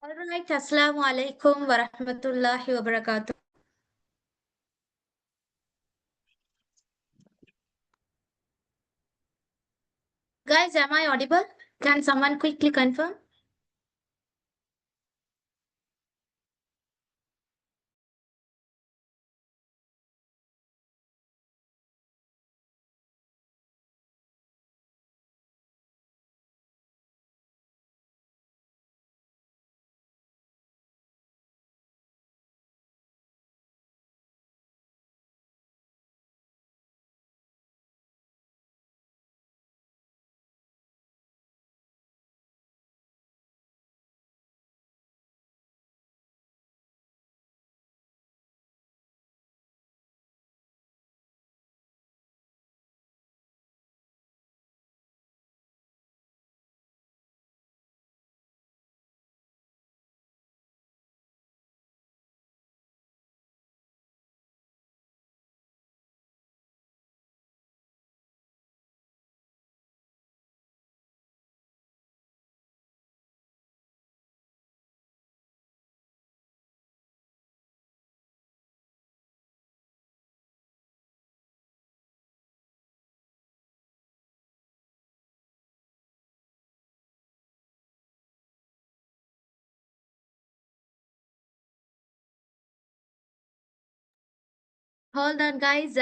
All right, Assalamu alaikum wa rahmatullahi wa barakatuh. Guys, am I audible? Can someone quickly confirm? Hold on, guys.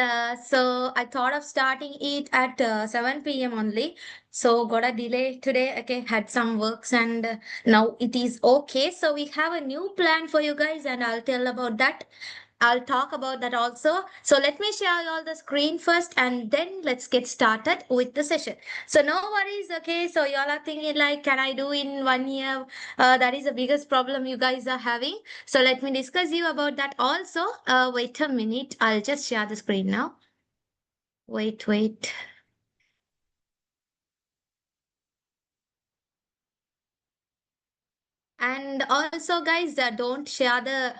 So I thought of starting it at 7 p.m. only. So got a delay today. Okay, had some works and now it is okay. So we have a new plan for you guys, and I'll tell about that. I'll talk about that also. So let me share you all the screen first, and then let's get started with the session. So no worries. Okay, so y'all are thinking like, can I do in 1 year? That is the biggest problem you guys are having. So let me discuss you about that also. Wait a minute. I'll just share the screen now. Wait. And also, guys, don't share the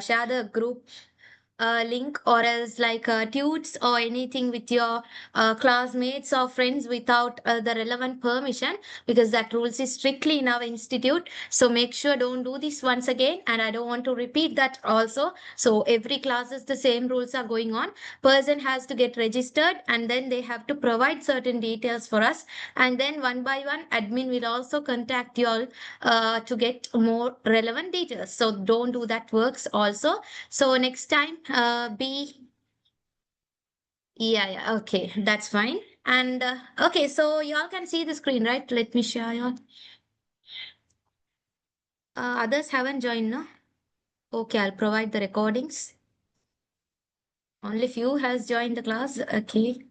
share the group link or else like tudes or anything with your classmates or friends without the relevant permission, because that rules is strictly in our institute. So make sure don't do this once again, and I don't want to repeat that also. So every classes the same rules are going on. Person has to get registered, and then they have to provide certain details for us, and then one by one admin will also contact you all to get more relevant details. So don't do that works also. So next time, yeah, okay, that's fine. And okay, so y'all can see the screen, right? Let me share y'all. Others haven't joined, no? Okay, I'll provide the recordings. Only few has joined the class. Okay.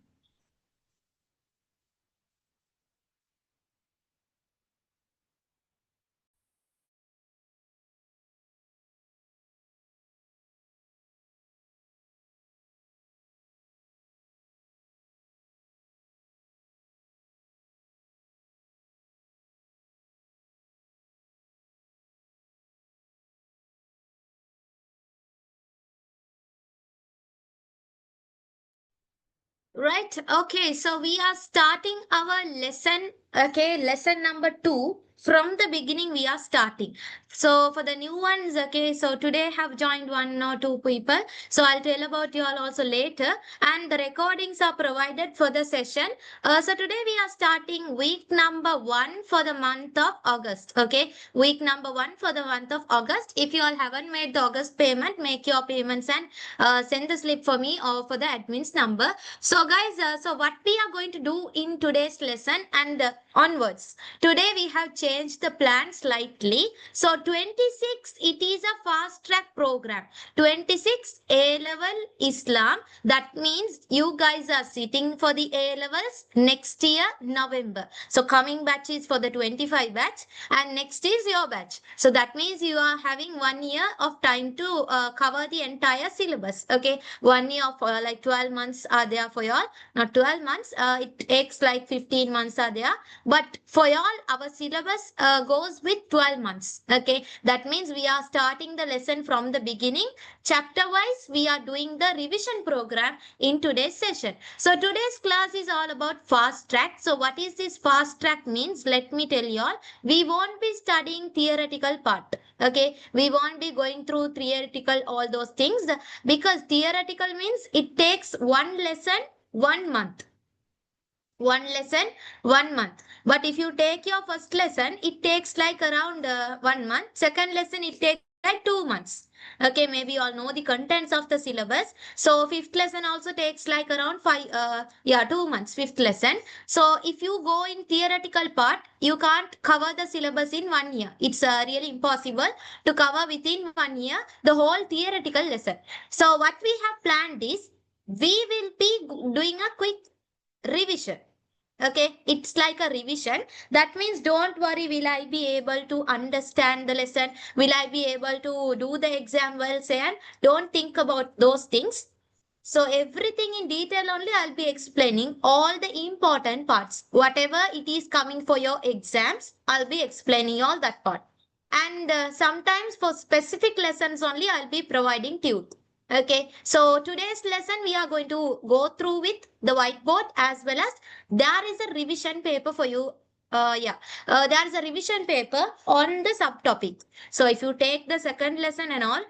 Right. Okay. So we are starting our lesson. Okay. Lesson number 2. From the beginning, we are starting. So for the new ones, okay. So today have joined one or two people. So I'll tell about you all also later. And the recordings are provided for the session. So today we are starting week number 1 for the month of August. Okay. Week number 1 for the month of August. If you all haven't made the August payment, make your payments and send the slip for me or for the admin's number. So guys, so what we are going to do in today's lesson and onwards. Today we have changed the plan slightly. So 26, it is a fast track program. 26 A level Islam. That means you guys are sitting for the A levels next year November. So coming batch is for the 25 batch, and next is your batch. So that means you are having 1 year of time to cover the entire syllabus. Okay, 1 year of like 12 months are there for y'all. Not 12 months, it takes like 15 months are there. But for y'all, our syllabus syllabus goes with 12 months. Okay, that means we are starting the lesson from the beginning. Chapter wise, we are doing the revision program in today's session. So today's class is all about fast track. So what is this fast track means? Let me tell you all. We won't be studying theoretical part. Okay, we won't be going through theoretical all those things, because theoretical means it takes one lesson 1 month. One lesson 1 month. But if you take your first lesson, it takes like around 1 month. Second lesson, it takes like 2 months. Okay, maybe you all know the contents of the syllabus. So fifth lesson also takes like around 2 months, fifth lesson. So if you go in theoretical part, you can't cover the syllabus in 1 year. It's really impossible to cover within 1 year the whole theoretical lesson. So what we have planned is, we will be doing a quick revision. Okay, it's like a revision. That means don't worry, will I be able to understand the lesson? Will I be able to do the exam well? Say, and don't think about those things. So everything in detail only I'll be explaining all the important parts. Whatever it is coming for your exams, I'll be explaining all that part. And sometimes for specific lessons only I'll be providing tutor. Okay, so today's lesson we are going to go through with the whiteboard, as well as there is a revision paper for you. There is a revision paper on the subtopic. So if you take the second lesson and all,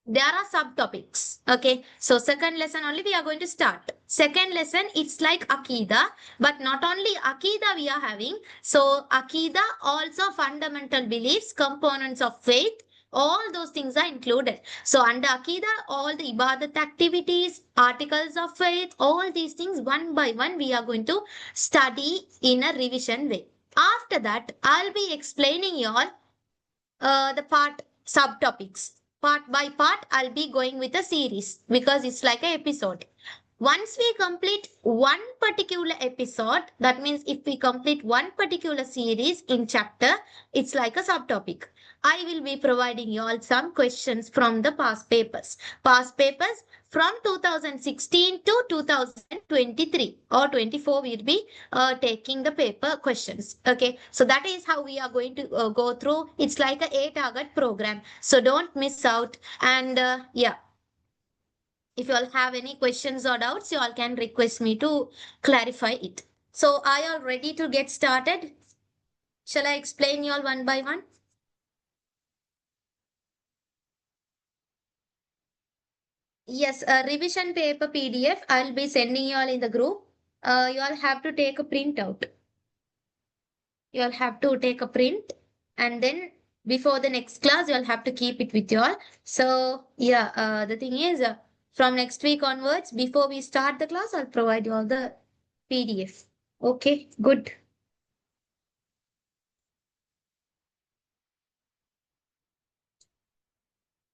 there are subtopics. Okay, so second lesson only we are going to start. Second lesson, it's like Akida, but not only Akida we are having. So Akida, also fundamental beliefs, components of faith, all those things are included. So under Akida, all the ibadat activities, articles of faith, all these things one by one we are going to study in a revision way. After that, I'll be explaining you all the part subtopics. Part by part, I'll be going with a series, because it's like an episode. Once we complete one particular episode, that means if we complete one particular series in chapter, it's like a subtopic. I will be providing you all some questions from the past papers. Past papers from 2016 to 2023 or 24 will be taking the paper questions. Okay, so that is how we are going to go through. It's like a 8 target program, so don't miss out. And if you all have any questions or doubts, you all can request me to clarify it. So are you all ready to get started? Shall I explain you all one by one? Yes, a revision paper PDF I'll be sending you all in the group. You all have to take a printout. You all have to take a print, and then before the next class, you all have to keep it with you all. So yeah, the thing is, from next week onwards, before we start the class, I'll provide you all the PDF. Okay, good.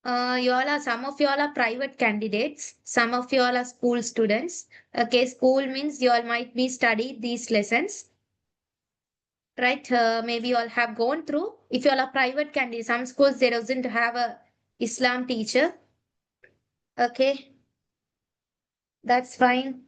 You all are, some of you all are private candidates. Some of you all are school students. Okay, school means you all might be studied these lessons, right? Maybe you all have gone through. If you all are private candidates, some schools they doesn't have a Islam teacher. Okay, that's fine.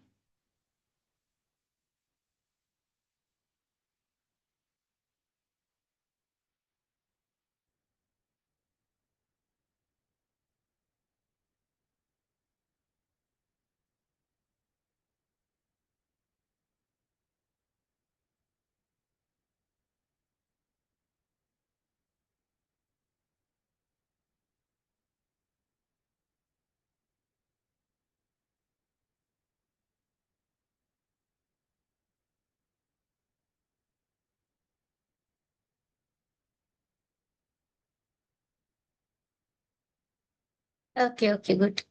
Okay, okay, good.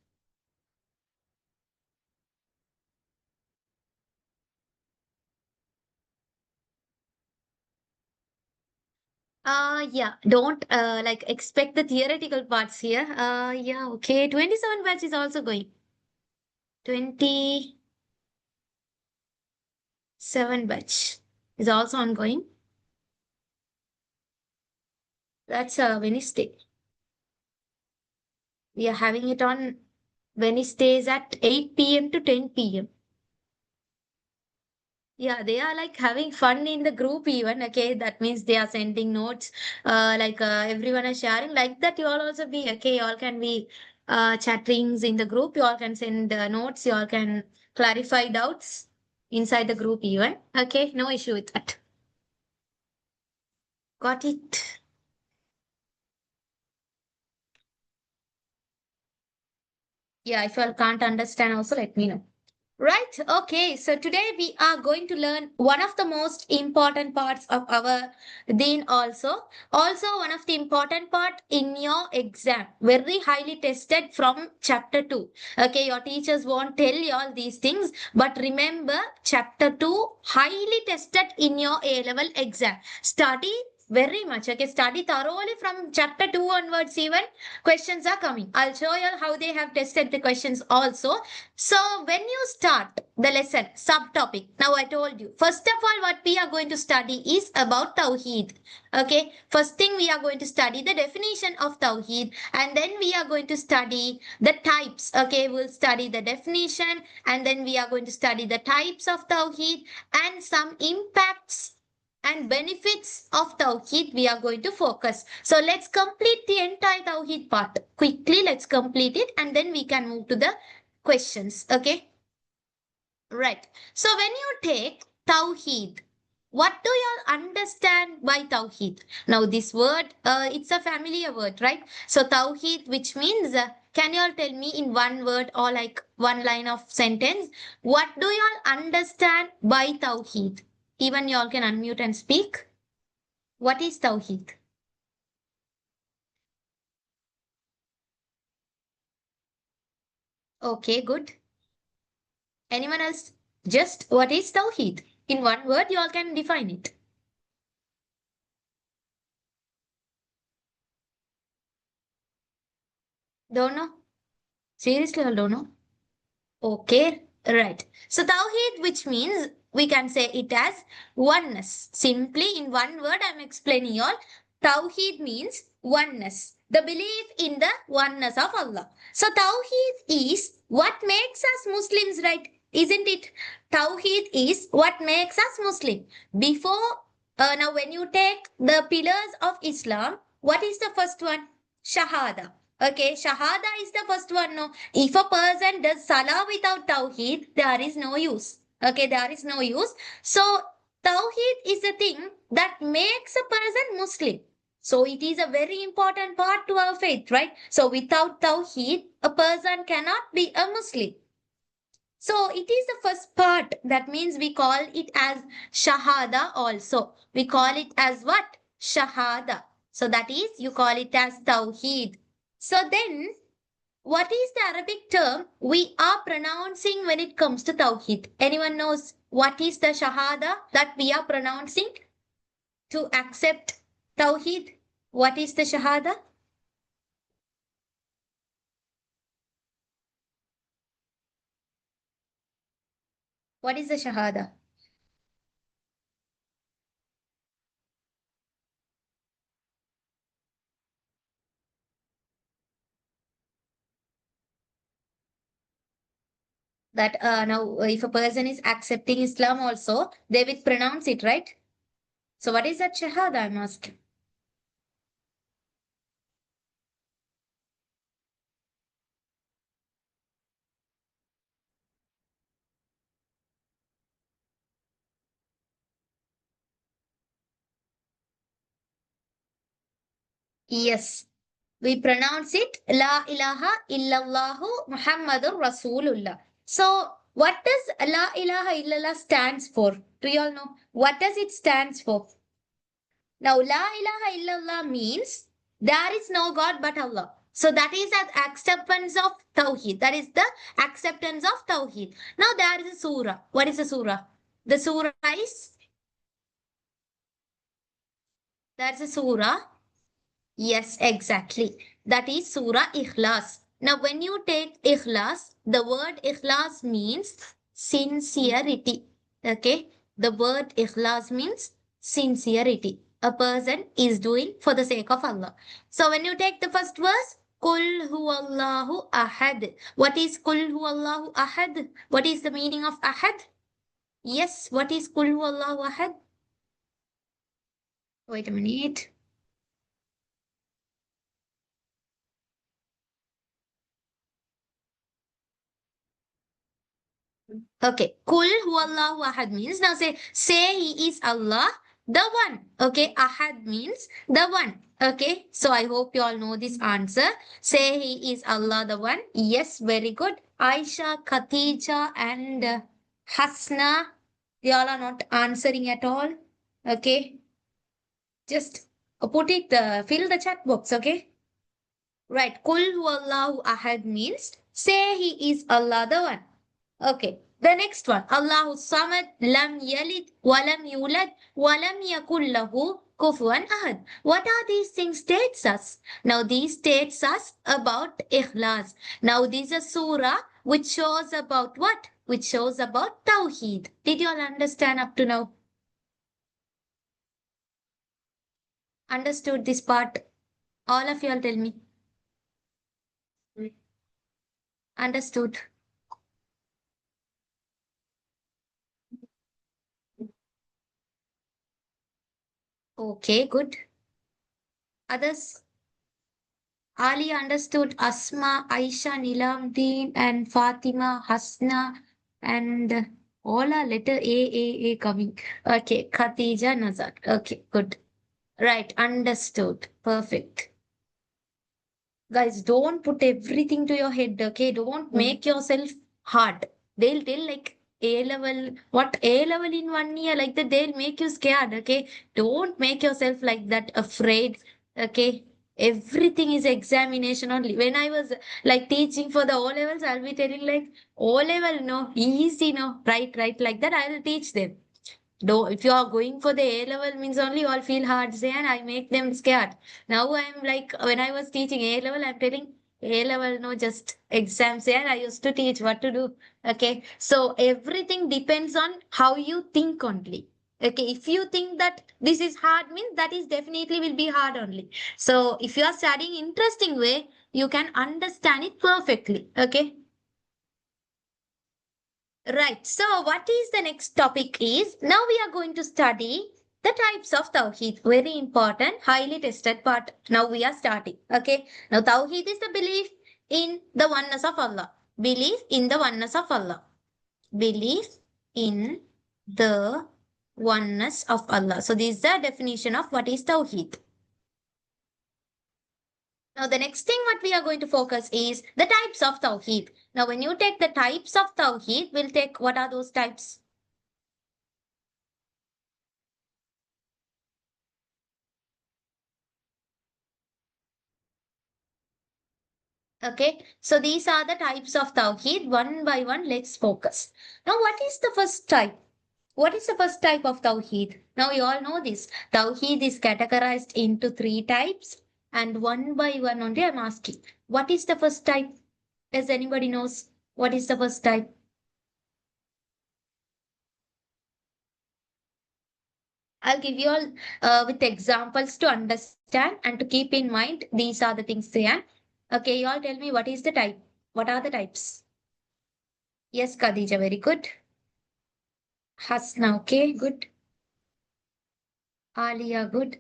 Yeah, don't like expect the theoretical parts here. Yeah, okay. 27 batch is also going. 27 batch is also ongoing. That's Wednesday. We are having it on Wednesdays at 8 p.m. to 10 p.m. Yeah, they are like having fun in the group even. Okay, that means they are sending notes. Everyone is sharing like that. You all also be okay. You all can be chatting in the group. You all can send notes. You all can clarify doubts inside the group even. Okay, no issue with that. Got it. Yeah, if you all can't understand, also let me know. Right. Okay. So today we are going to learn one of the most important parts of our deen also. Also one of the important part in your exam. Very highly tested from chapter 2. Okay. Your teachers won't tell you all these things. But remember chapter 2 highly tested in your A-level exam. Study very much. Okay. Study thoroughly from chapter 2 onwards even. Questions are coming. I'll show you how they have tested the questions also. So when you start the lesson, subtopic, now I told you, first of all, what we are going to study is about Tawheed. Okay, first thing we are going to study the definition of Tawheed, and then we are going to study the types. Okay, we'll study the definition, and then we are going to study the types of Tawheed and some impacts and benefits of Tawheed we are going to focus. So let's complete the entire Tawheed part. Quickly, let's complete it, and then we can move to the questions. Okay, right. So when you take Tawheed, what do you all understand by Tawheed? Now this word, it's a familiar word, right? So Tawheed, which means, can you all tell me in one word or like one line of sentence, what do you all understand by Tawheed? Even you all can unmute and speak. What is Tawheed? Okay, good. Anyone else? Just what is Tawheed? In one word, you all can define it. Don't know? Seriously, I don't know. Okay, right. So Tawheed, which means we can say it as oneness. Simply in one word, I'm explaining you all. Tawheed means oneness. The belief in the oneness of Allah. So Tawheed is what makes us Muslims, right? Isn't it? Tawheed is what makes us Muslim. Before, now when you take the pillars of Islam, what is the first one? Shahada. Okay, Shahada is the first one. No, if a person does salah without tawheed, there is no use. Okay, there is no use. So, tawheed is the thing that makes a person Muslim. So, it is a very important part to our faith, right? So, without tawheed, a person cannot be a Muslim. So, it is the first part. That means we call it as Shahada also. We call it as what? Shahada. So, that is, you call it as tawheed. So, then what is the Arabic term we are pronouncing when it comes to Tawheed? Anyone knows what is the Shahada that we are pronouncing to accept Tawheed? What is the Shahada? What is the Shahada? That now, if a person is accepting Islam also, they will pronounce it, right? So, what is that Shahada? I'm asking. Yes, we pronounce it La ilaha illallahu Muhammadur Rasulullah. So, what does La ilaha illallah stands for? Do you all know? What does it stands for? Now, La ilaha illallah means there is no God but Allah. So that is an acceptance of Tawheed. That is the acceptance of Tawheed. Now there is a surah. What is a surah? The surah is, that's a surah. Yes, exactly. That is Surah Ikhlas. Now, when you take Ikhlas, the word Ikhlas means sincerity. Okay? The word Ikhlas means sincerity. A person is doing for the sake of Allah. So, when you take the first verse, Kul huwallahu ahad. What is Kul huwallahu ahad? What is the meaning of ahad? Yes, what is Kul Huwallahu Ahad? Wait a minute. Okay, Kul Huwallahu Ahad means, now say he is Allah, the one. Okay, Ahad means the one. Okay, so I hope you all know this answer. Say he is Allah, the one. Yes, very good. Aisha, Khatija, and Hasna, they all are not answering at all. Okay, just put it, fill the chat box. Okay. Right. Kul huwallahu ahad means say he is Allah the one. Okay. The next one. Allahu samad lam yalid walam yulad walam yakul lahu kufuwan ahad. What are these things states us? Now these states us about ikhlas. Now this is a surah which shows about what? Which shows about Tawheed. Did you all understand up to now? Understood this part? All of you all tell me. Understood. Okay, good. Others? Ali understood Asma, Aisha, Nilamdeen, and Fatima, Hasna, and all are letter A coming. Okay, Khatija, Nazar. Okay, good. Right, understood. Perfect. Guys, don't put everything to your head, okay? Don't make yourself hard. They'll tell like A level, what A level in 1 year, like that, they'll make you scared, okay? Don't make yourself like that, afraid, okay? Everything is examination only. When I was like teaching for the O levels, I'll be telling like O level, no, easy, no, right, like that, I'll teach them. Though if you are going for the A level means only you all feel hard say and I make them scared. Now I'm like when I was teaching A level, I'm telling A level no just exams and I used to teach what to do. Okay. So everything depends on how you think only. Okay. If you think that this is hard means that is definitely will be hard only. So if you are studying interesting way, you can understand it perfectly. Okay. Right. So what is the next topic is now we are going to study the types of Tawheed. Very important, highly tested part. Now we are starting. Okay. Now Tawheed is the belief in the oneness of Allah. Belief in the oneness of Allah. Belief in the oneness of Allah. So this is the definition of what is Tawheed. Now, the next thing what we are going to focus is the types of Tawheed. Now, when you take the types of Tawheed, we'll take what are those types? Okay, so these are the types of Tawheed. One by one, let's focus. Now, what is the first type? What is the first type of Tawheed? Now, you all know this. Tawheed is categorized into three types, and one by one only I'm asking. What is the first type? Does anybody knows what is the first type? I'll give you all with examples to understand and to keep in mind. These are the things they are. Okay, you all tell me what is the type? What are the types? Yes, Khadija, very good. Hasna, okay, good. Alia, good.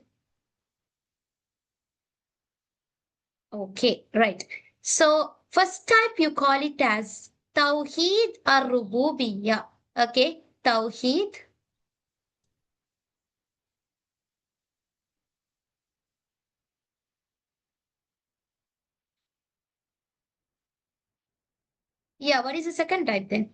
Okay, right. So, first type you call it as Tawheed or Rububiyya. Okay, Tawheed. Yeah, what is the second type then?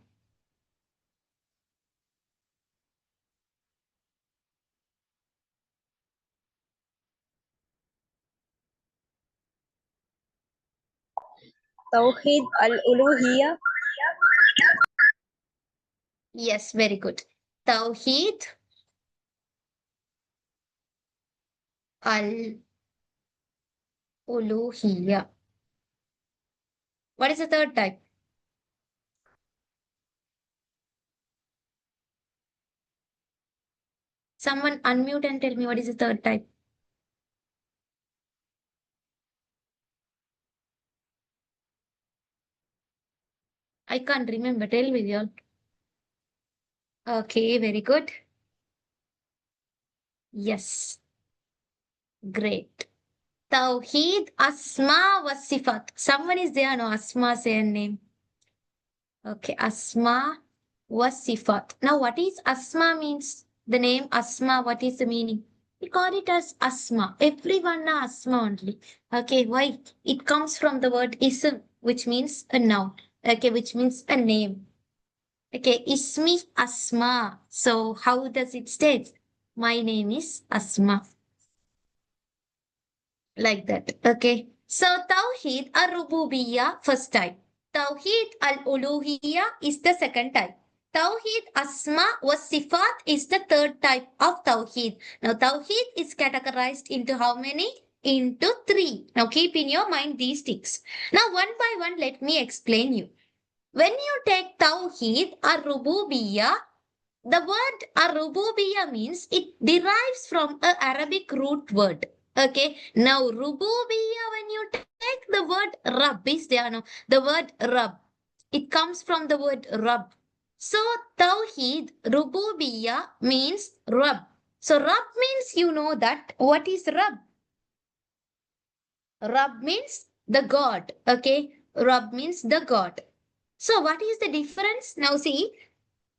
توحيد الألوهية. Yes, very good. Tawheed al-Uluhiyya. What is the third type? Someone unmute and tell me what is the third type. I can't remember. Tell me, y'all. Okay, very good. Yes, great. Tawheed, Asma was Sifat. Someone is there, no? Asma, say a name. Okay, Asma was Sifat. Now, what is Asma means? The name Asma, what is the meaning? We call it as Asma. Everyone know Asma only. Okay, why? It comes from the word ism, which means a noun. Okay, which means a name. Okay, Ismi Asma. So, how does it state? My name is Asma. Like that. Okay. So Tawheed al-Rububiyyah first type. Tawheed al-Uluhiyyah is the second type. Tawheed Asma was Sifat is the third type of Tawheed. Now Tawheed is categorized into how many? Into three. Now keep in your mind these things. Now one by one let me explain you. When you take Tawheed al-Rububiyyah, the word Arububiyya means it derives from a Arabic root word. Okay. Now Rububiyya, when you take the word Rabb, is there no? The word Rabb. It comes from the word Rabb. So Tawheed, Rububiyya means Rabb. So Rabb means you know that. What is Rabb? Rabb means the God. Okay. Rabb means the God. So what is the difference? Now see,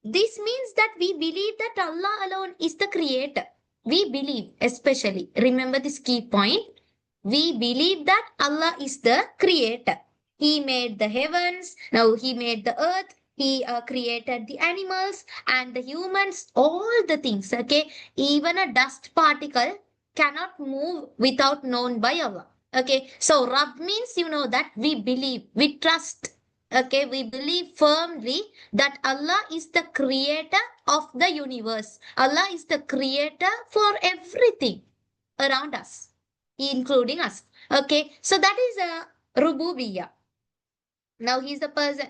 this means that we believe that Allah alone is the creator. We believe, especially, remember this key point. We believe that Allah is the creator. He made the heavens, now He made the earth, He created the animals and the humans, all the things, okay? Even a dust particle cannot move without known by Allah. Okay, so Rabb means you know that we believe, we trust. Okay, we believe firmly that Allah is the creator of the universe. Allah is the creator for everything around us, including us. Okay, so that is a Rububiyya. Now he's the person,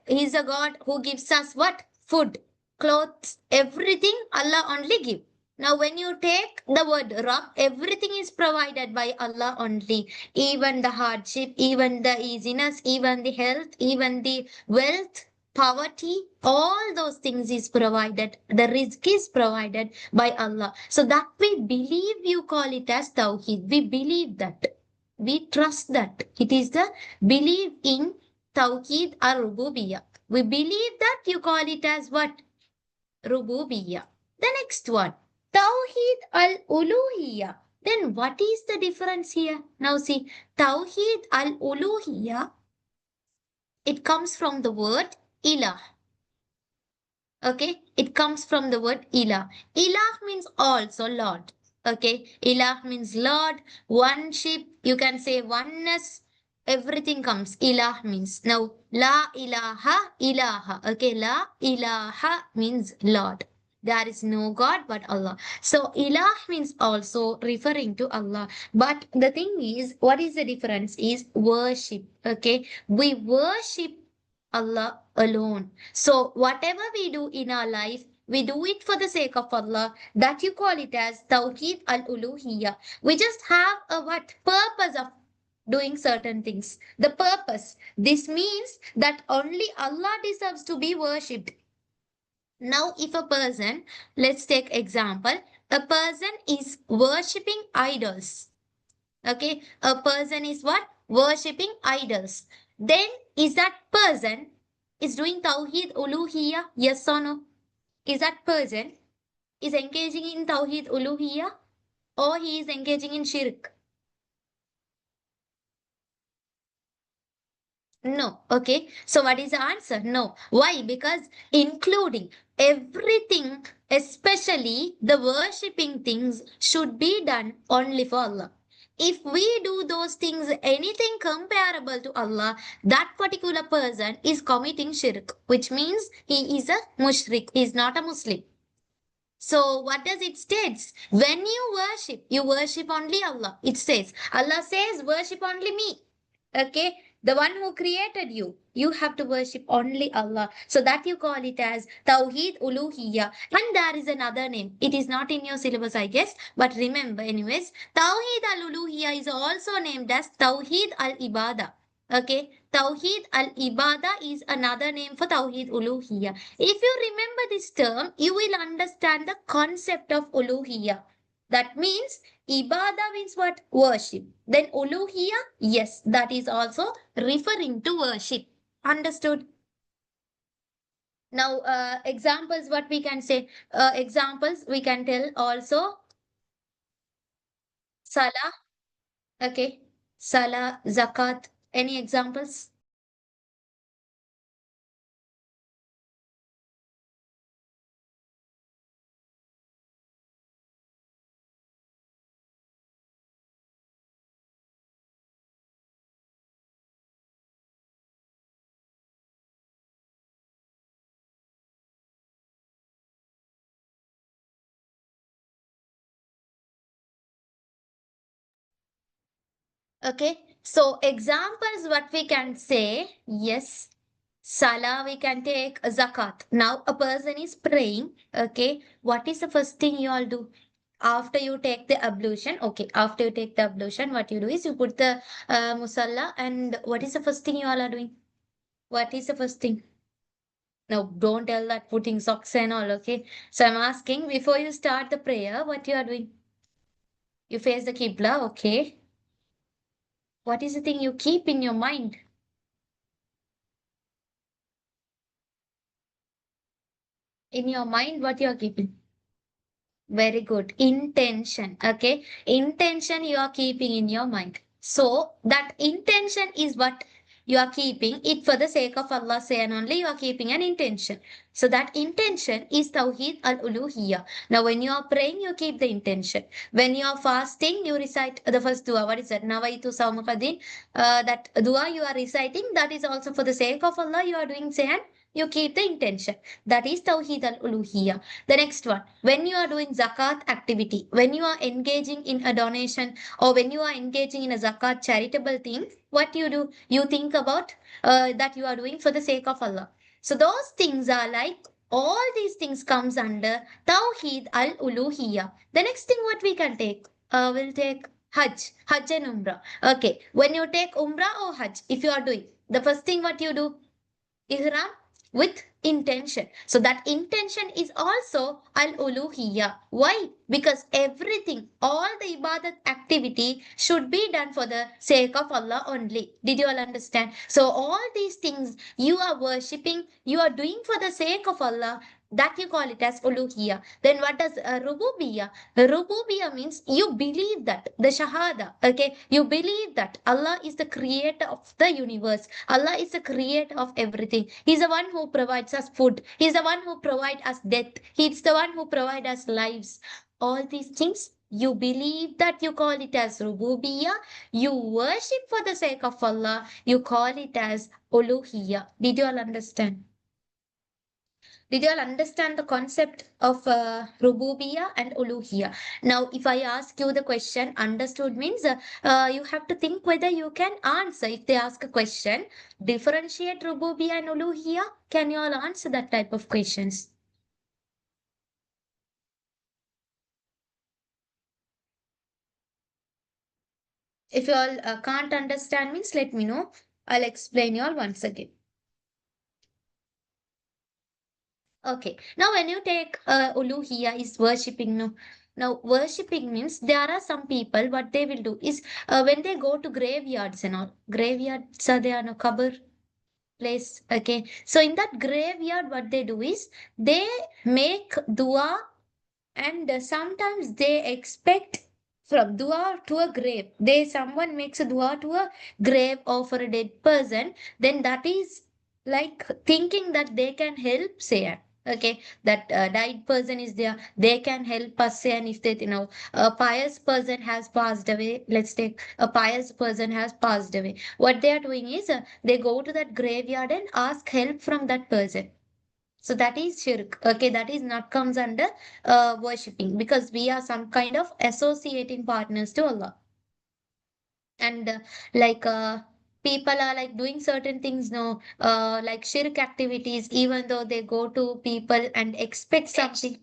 he's a God who gives us what? Food, clothes, everything Allah only give. Now when you take the word Rabb, everything is provided by Allah only. Even the hardship, even the easiness, even the health, even the wealth, poverty, all those things is provided. The risk is provided by Allah. So that we believe, you call it as Tawheed. We believe that. We trust that. It is the believe in Tawheed or Rububiyya. We believe that, you call it as what? Rububiyya. The next one, Tawheed al-Uluhiyya. Then what is the difference here? Now see, Tawheed al-Uluhiyya, it comes from the word ilah. Okay, it comes from the word ilah. Ilah means also Lord. Okay, ilah means Lord, worship, you can say oneness, everything comes. Ilah means. Now, la ilaha, ilaha. Okay, la ilaha means Lord. There is no God but Allah. So, ilah means also referring to Allah. But the thing is, what is the difference is worship. Okay, we worship Allah alone. So whatever we do in our life, we do it for the sake of Allah. That you call it as Tawheed al-Uluhiyya. We just have a what purpose of doing certain things. The purpose. This means that only Allah deserves to be worshipped. Now, if a person, let's take example, a person is worshipping idols. Okay, a person is what? Worshipping idols. Then is that person is doing Tawheed Uluhiyya? Yes or no? Is that person is engaging in Tawheed Uluhiyya or he is engaging in Shirk? No. Okay. So what is the answer? No. Why? Because including everything, especially the worshipping things, should be done only for Allah. If we do those things, anything comparable to Allah, that particular person is committing shirk, which means he is a mushrik, he is not a Muslim. So what does it states? When you worship only Allah. It says, Allah says, worship only me. Okay, the one who created you. You have to worship only Allah. So that you call it as Tawheed Uluhiyya. And there is another name. It is not in your syllabus, I guess. But remember, anyways, Tawheed al Uluhiyya is also named as Tawheed al Ibadah. Okay, Tawheed al-Ibadah is another name for Tawheed Uluhiyya. If you remember this term, you will understand the concept of Uluhiyya. That means Ibadah means what? Worship. Then Uluhiyya, yes, that is also referring to worship. Understood? Now, examples, what we can say? Examples, we can tell also Salah, okay, Salah, Zakat. Any examples? Okay, so examples, what we can say, yes, Salah, we can take Zakat. Now, a person is praying, okay, what is the first thing you all do? After you take the ablution, okay, after you take the ablution, what you do is you put the musalla, and what is the first thing you all are doing? What is the first thing? No, don't tell that putting socks and all, okay? So I'm asking, before you start the prayer, what you are doing? You face the Qibla, okay? What is the thing you keep in your mind? In your mind, what you are keeping? Very good. Intention. Okay. Intention you are keeping in your mind. So that intention is what you are keeping it for the sake of Allah, say, and only you are keeping an intention. So that intention is Tawheed al-Uluhiyya. Now when you are praying, you keep the intention. When you are fasting, you recite the first dua. What is that? Nawaitu Sawmaqadin. That dua you are reciting, that is also for the sake of Allah, you are doing, say, and you keep the intention. That is Tawheed al-Uluhiyya. The next one, when you are doing zakat activity, when you are engaging in a donation or when you are engaging in a zakat charitable thing, what you do? You think about that you are doing for the sake of Allah. So those things are like all these things comes under Tawheed al-Uluhiyya. The next thing what we can take, we'll take Hajj and Umrah. Okay, when you take Umrah or Hajj, if you are doing, the first thing what you do? Ihram with intention. So that intention is also al-uluhiyya. Why? Because everything, all the ibadat activity should be done for the sake of Allah only. Did you all understand? So all these things you are worshipping, you are doing for the sake of Allah. That you call it as uluhiyya. Then what does rububiyya? Rububiyya means you believe that the shahada, okay, you believe that Allah is the creator of the universe. Allah is the creator of everything. He's the one who provides us food. He's the one who provides us death. He's the one who provides us lives. All these things, you believe that, you call it as rububiyya. You worship for the sake of Allah. You call it as uluhiyya. Did you all understand? Did you all understand the concept of rububiyya and uluhiyya? Now, if I ask you the question, understood means you have to think whether you can answer. If they ask a question, differentiate rububiyya and uluhiyya, can you all answer that type of questions? If you all can't understand means let me know. I'll explain you all once again. Okay. Now, when you take uluhiyya is worshipping, no. Now, worshipping means there are some people, what they will do is when they go to graveyards and all, graveyards are there, no, kabur place. Okay. So, in that graveyard, what they do is they make dua, and sometimes they expect from dua to a grave. They someone makes a dua to a grave or for a dead person, then that is like thinking that they can help, say, okay, that died person is there, they can help us, say, and if they, a pious person has passed away, let's take a pious person has passed away, what they are doing is they go to that graveyard and ask help from that person. So that is shirk. Okay, that is not comes under worshipping, because we are some kind of associating partners to Allah. And like people are like doing certain things, no, like shirk activities, even though they go to people and expect something.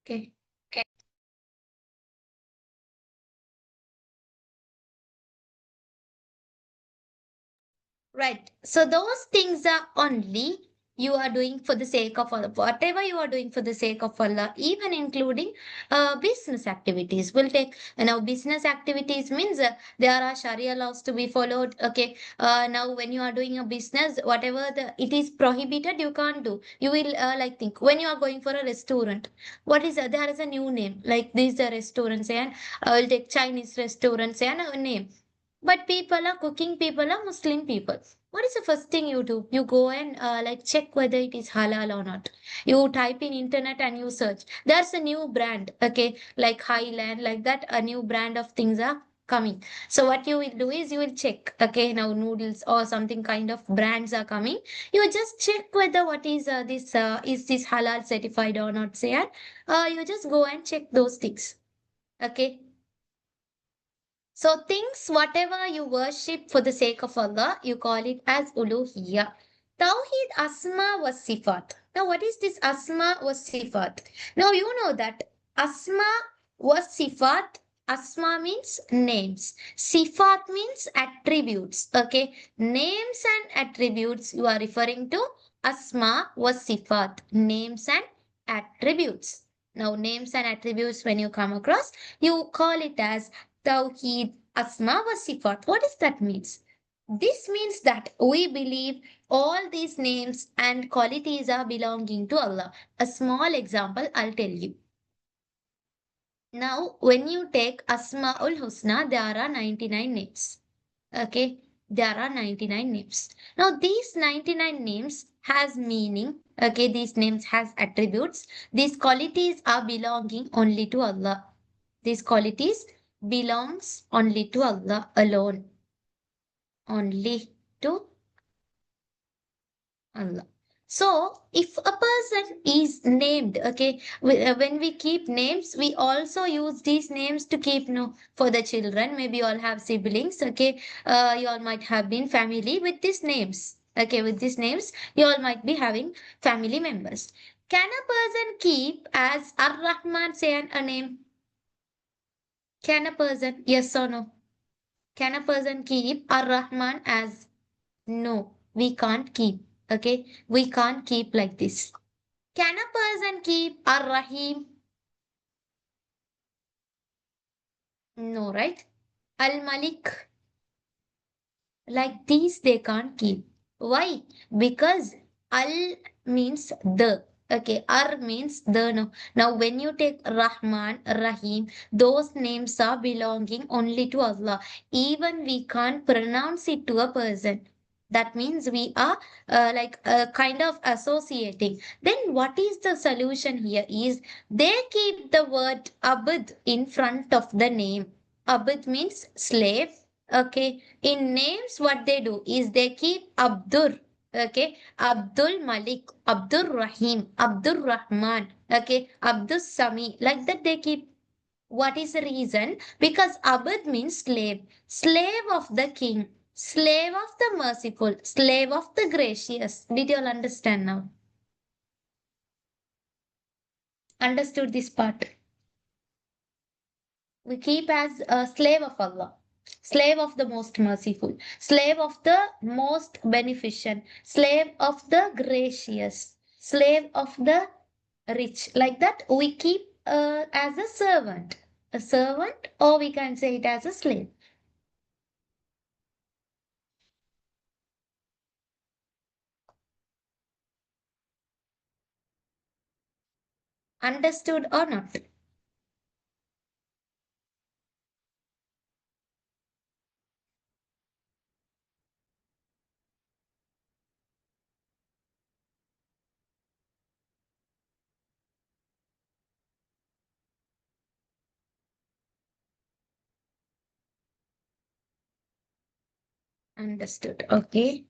Okay. Right. So those things are only you are doing for the sake of Allah. Whatever you are doing for the sake of Allah, even including business activities. We'll take, business activities means there are Sharia laws to be followed. Okay. Now when you are doing a business, whatever it is prohibited, you can't do. You will like think when you are going for a restaurant. What is there is a new name like these are restaurants and I will take Chinese restaurants and a name. But people are cooking, people are Muslim people. What is the first thing you do? You go and like check whether it is halal or not. You type in internet and you search. There's a new brand, okay, like Highland, like that. A new brand of things are coming. So what you will do is you will check, okay, now noodles or something kind of brands are coming. You just check whether what is this halal certified or not. Say, and you just go and check those things, okay. So things, whatever you worship for the sake of Allah, you call it as uluhiyya. Tawheed Asma was Sifat. Now what is this Asma was Sifat? Now you know that Asma was Sifat. Asma means names. Sifat means attributes. Okay. Names and attributes you are referring to. Asma was Sifat. Names and attributes. Now names and attributes when you come across, you call it as Tawheed, Asma wa Sifat. What does that mean? This means that we believe all these names and qualities are belonging to Allah. A small example I'll tell you. Now, when you take Asma'ul Husna, there are 99 names. Okay, there are 99 names. Now, these 99 names has meaning. Okay, these names has attributes. These qualities are belonging only to Allah. These qualities belongs only to Allah alone. Only to Allah. So, if a person is named, okay, when we keep names, we also use these names to keep, for the children. Maybe you all have siblings, okay. You all might have been family with these names. Okay, with these names, you all might be having family members. Can a person keep as Ar-Rahman say a name? Can a person, yes or no? Can a person keep Ar-Rahman as no? We can't keep. Okay, we can't keep like this. Can a person keep Ar-Rahim? No, right? Al-Malik, like these they can't keep. Why? Because Al means the. Okay, Ar means the. No. Now, when you take Rahman, Rahim, those names are belonging only to Allah. Even we can't pronounce it to a person. That means we are kind of associating. Then what is the solution here is they keep the word Abd in front of the name. Abd means slave. Okay, in names, what they do is they keep Abdur, okay, Abdul Malik, Abdul Rahim, Abdul Rahman, okay, Abdul Sami, like that they keep. What is the reason? Because Abd means slave, slave of the king, slave of the merciful, slave of the gracious. Did you all understand now? Understood this part? We keep as a slave of Allah, slave of the most merciful, slave of the most beneficent, slave of the gracious, slave of the rich. Like that, we keep as a servant, or we can say it as a slave. Understood or not? Understood. Okay.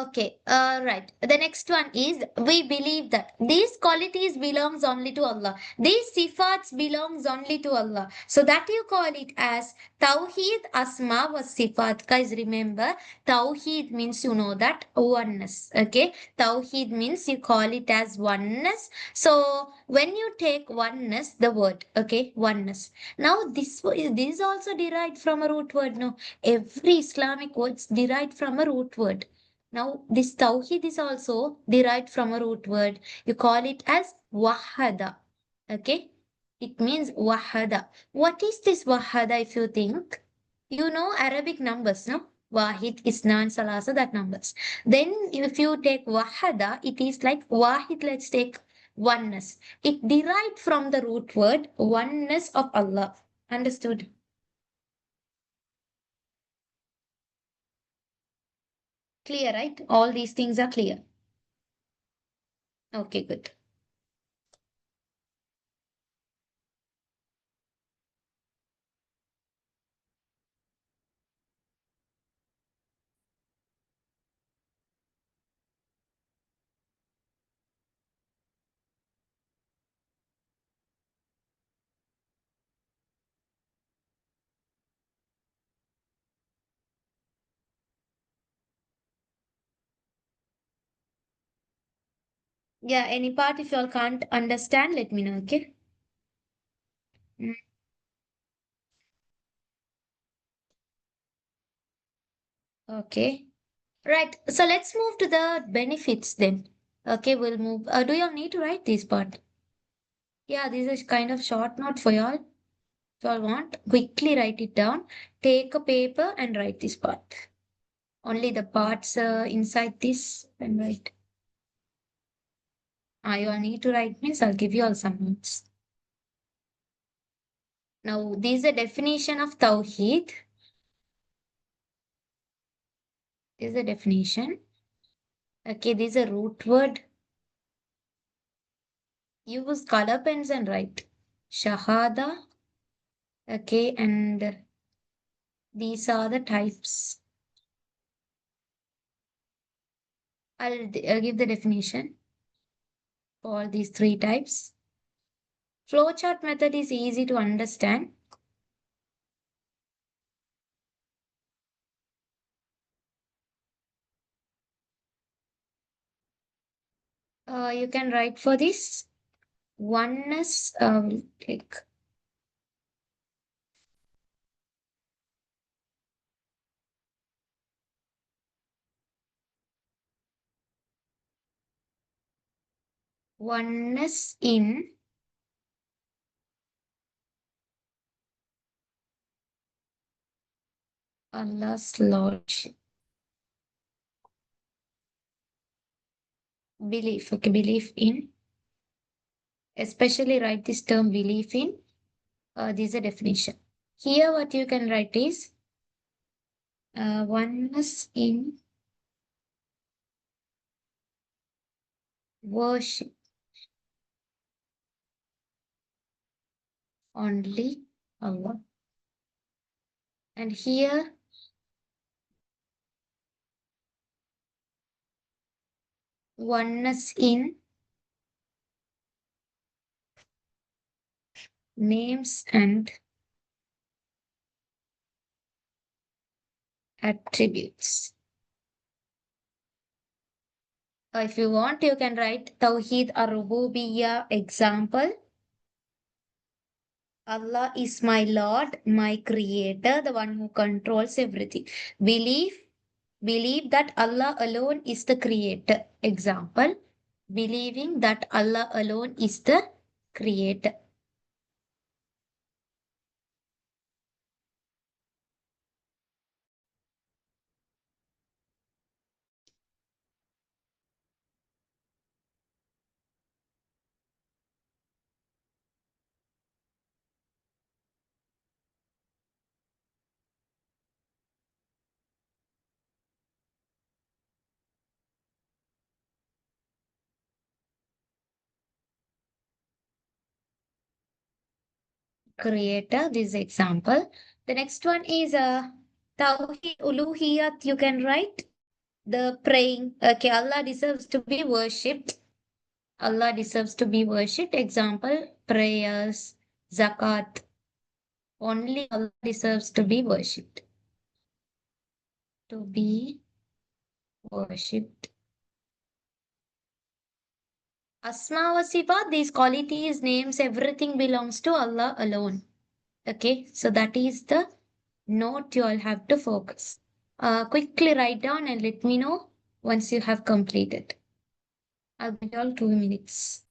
Okay, right. The next one is we believe that these qualities belongs only to Allah. These sifats belongs only to Allah. So that you call it as Tawheed Asma was Sifat. Guys, remember, Tawheed means you know that oneness. Okay, Tawheed means you call it as oneness. So when you take oneness, the word, okay, oneness. Now this is also derived from a root word. No, every Islamic words derived from a root word. Now, this tawhid is also derived from a root word. You call it as wahada. Okay? It means wahada. What is this wahada if you think? You know Arabic numbers, no? Wahid, Isnan, Salasa, that numbers. Then if you take wahada, it is like wahid, let's take oneness. It derived from the root word oneness of Allah. Understood? Clear, right? All these things are clear. Okay, good. Yeah, any part if you all can't understand, let me know, okay? Mm, okay. Right. So let's move to the benefits then. Okay, we'll move. Do you all need to write this part? Yeah, this is kind of short note for y'all. If y'all want, quickly write it down. Take a paper and write this part. Only the parts inside this and write. You all need to write means I'll give you all some notes. Now, this is the definition of Tawheed. This is the definition. Okay, this is a root word. Use color pens and write Shahada. Okay, and these are the types. I'll give the definition for these three types. Flowchart method is easy to understand. You can write for this oneness. We'll take oneness in Allah's Lordship. Belief. Okay, belief in. Especially write this term belief in. This is a definition. Here, what you can write is oneness in worship only Allah. And here, oneness in names and attributes. If you want, you can write Tawheed ar-Rububiyyah example. Allah is my Lord, my Creator, the one who controls everything. Believe, believe that Allah alone is the Creator. Example, believing that Allah alone is the Creator. Creator, this example. The next one is Tawheed Uluhiyat, you can write the praying. Okay, Allah deserves to be worshipped. Allah deserves to be worshipped. Example, prayers, zakat. Only Allah deserves to be worshipped. To be worshipped. Asma wa sifat, these qualities, names, everything belongs to Allah alone. Okay, so that is the note you all have to focus. Quickly write down and let me know once you have completed. I'll give you all 2 minutes.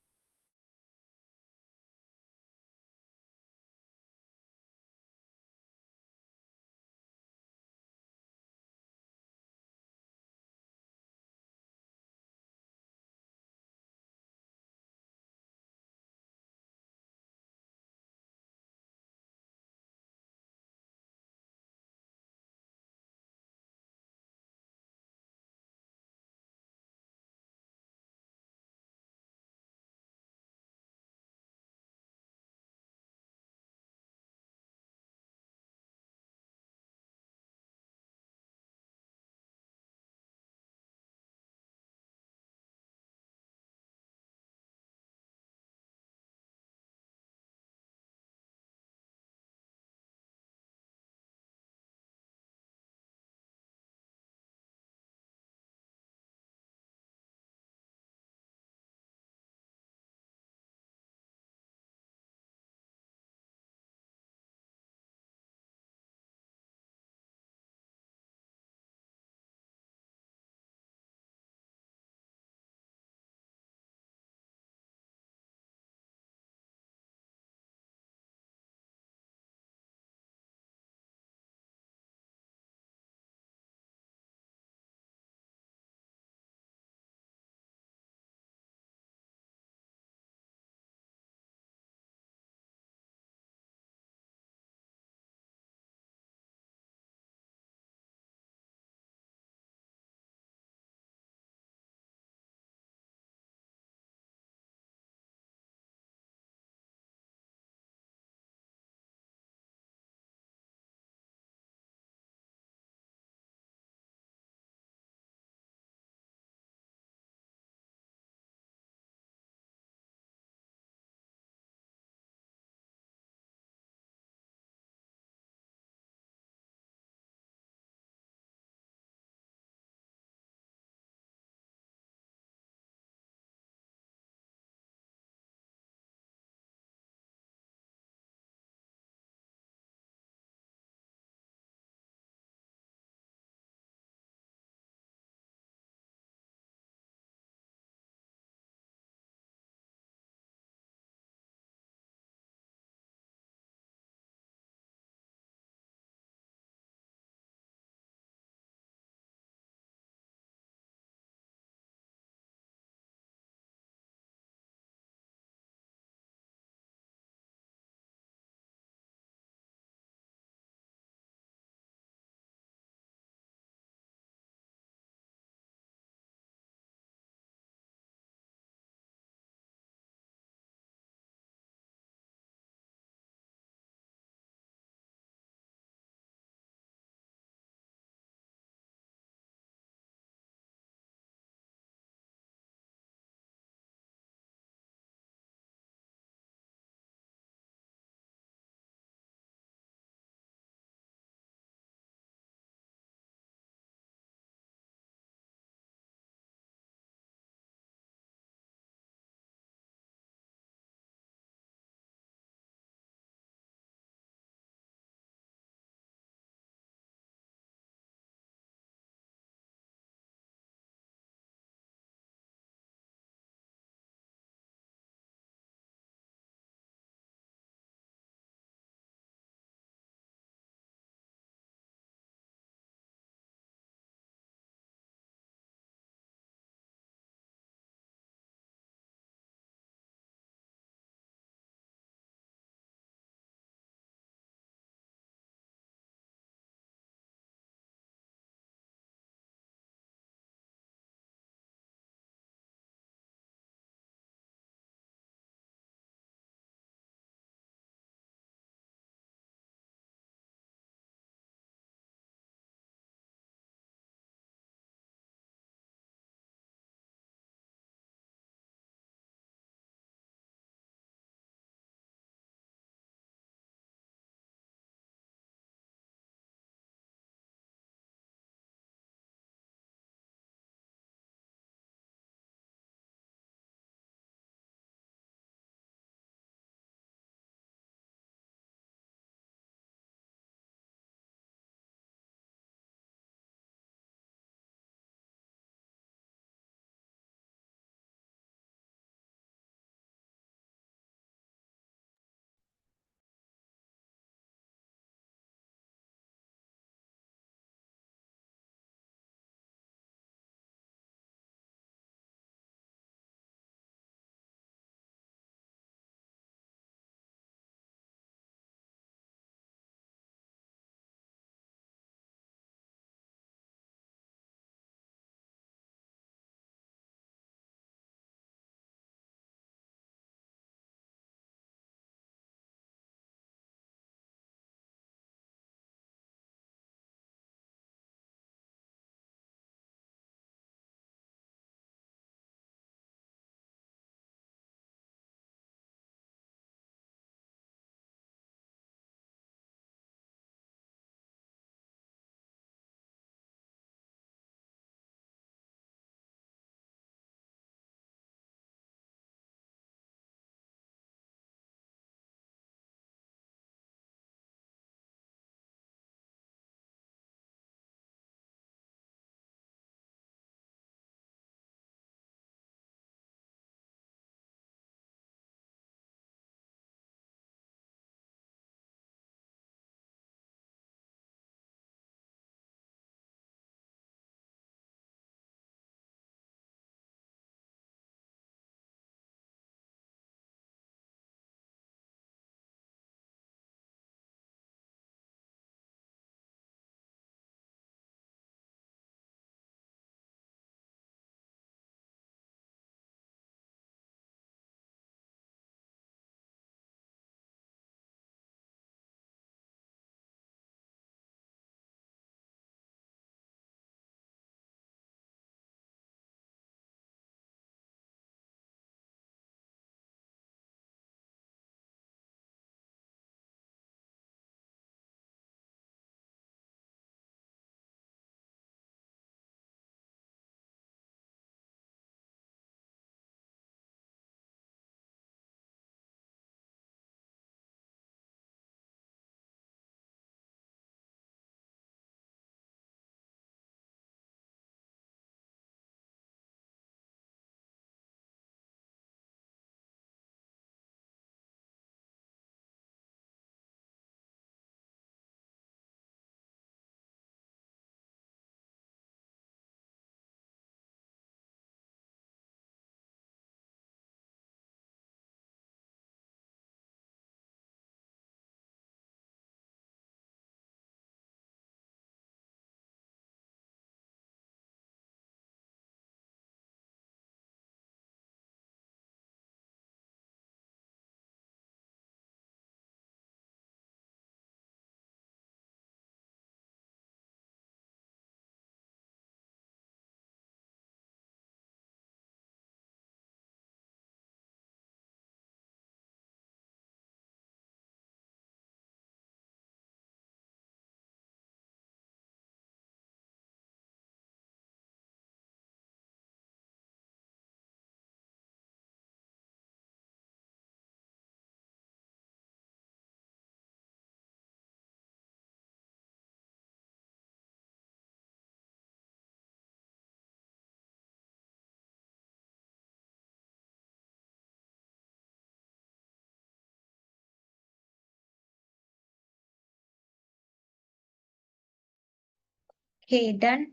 Okay, done.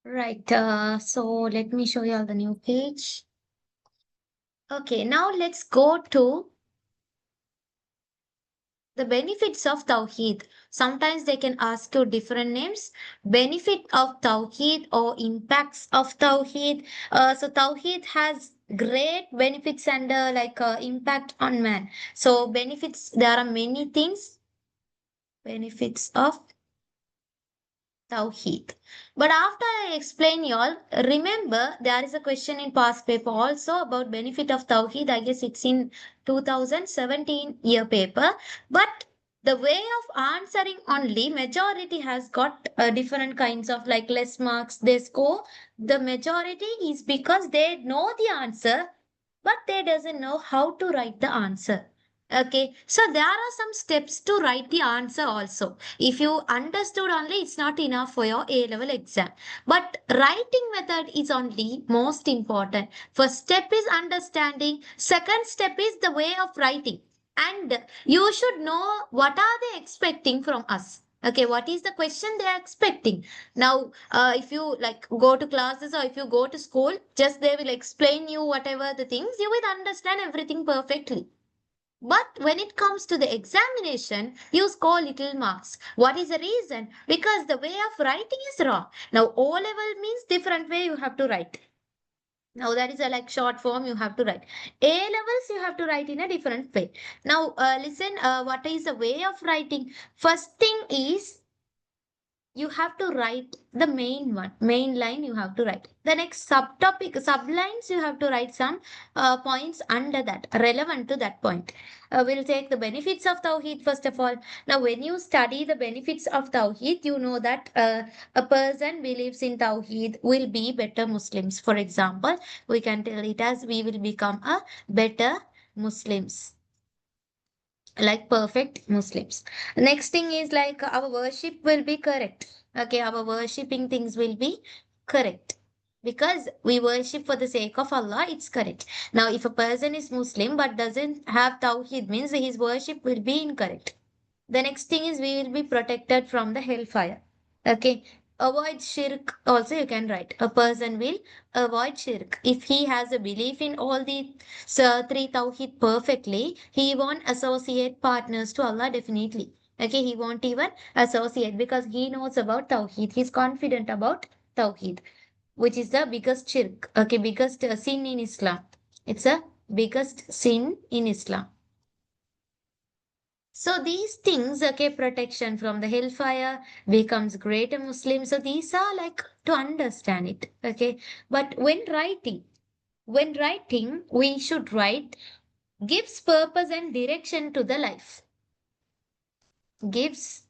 Right. So let me show you all the new page. Okay, now let's go to the benefits of Tawheed. Sometimes they can ask you different names. Benefit of Tawheed or impacts of Tawheed. So Tawheed has great benefits and impact on man. So benefits, there are many things. Benefits of Tawheed. But after I explain y'all, remember there is a question in past paper also about benefit of Tawheed. I guess it's in 2017 year paper. But the way of answering only, majority has got different kinds of like less marks they score. The majority is because they know the answer, but they doesn't know how to write the answer. Okay, so there are some steps to write the answer also. If you understood only, it's not enough for your A level exam. But writing method is only most important. First step is understanding. Second step is the way of writing. And you should know what are they expecting from us. Okay, what is the question they are expecting? Now, if you like go to classes or if you go to school, just they will explain you whatever the things, you will understand everything perfectly. But when it comes to the examination, you score little marks. What is the reason? Because the way of writing is wrong. Now, O level means different way you have to write. Now, that is a like short form you have to write. A levels you have to write in a different way. Now, listen, what is the way of writing? First thing is you have to write the main line you have to write. The next subtopic, sublines, you have to write some points under that, relevant to that point. We'll take the benefits of Tawheed first of all. Now, when you study the benefits of Tawheed, you know that a person believes in Tawheed will be better Muslims. For example, we can tell it as we will become a better Muslims, like perfect Muslims. Next thing is like our worship will be correct. Okay, our worshipping things will be correct. Because we worship for the sake of Allah, it's correct. Now, if a person is Muslim but doesn't have Tawheed, means his worship will be incorrect. The next thing is we will be protected from the hellfire. Okay. Avoid shirk. Also, you can write. A person will avoid shirk. If he has a belief in all the three tawhid perfectly, he won't associate partners to Allah definitely. Okay. He won't even associate because he knows about tawhid. He's confident about tawhid, which is the biggest shirk. Okay. Biggest sin in Islam. It's a biggest sin in Islam. So these things, okay, protection from the hellfire, becomes greater Muslim. So these are like to understand it, okay. But when writing, we should write gives purpose and direction to the life. Gives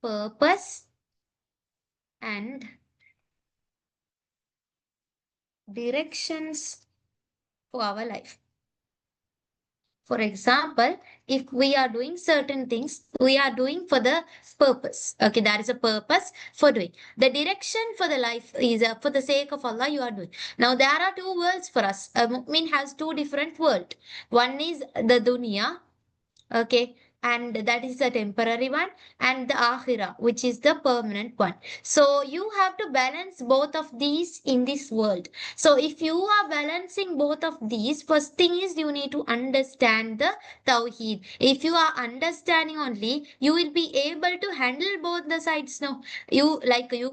purpose and directions for our life. For example, if we are doing certain things, we are doing for the purpose. Okay, there is a purpose for doing. The direction for the life is for the sake of Allah you are doing. Now, there are two worlds for us. A mu'min has two different worlds. One is the dunya, okay, and that is the temporary one, and the akhirah, which is the permanent one. So you have to balance both of these in this world. So if you are balancing both of these, first thing is you need to understand the tawheed. If you are understanding only, you will be able to handle both the sides. Now, you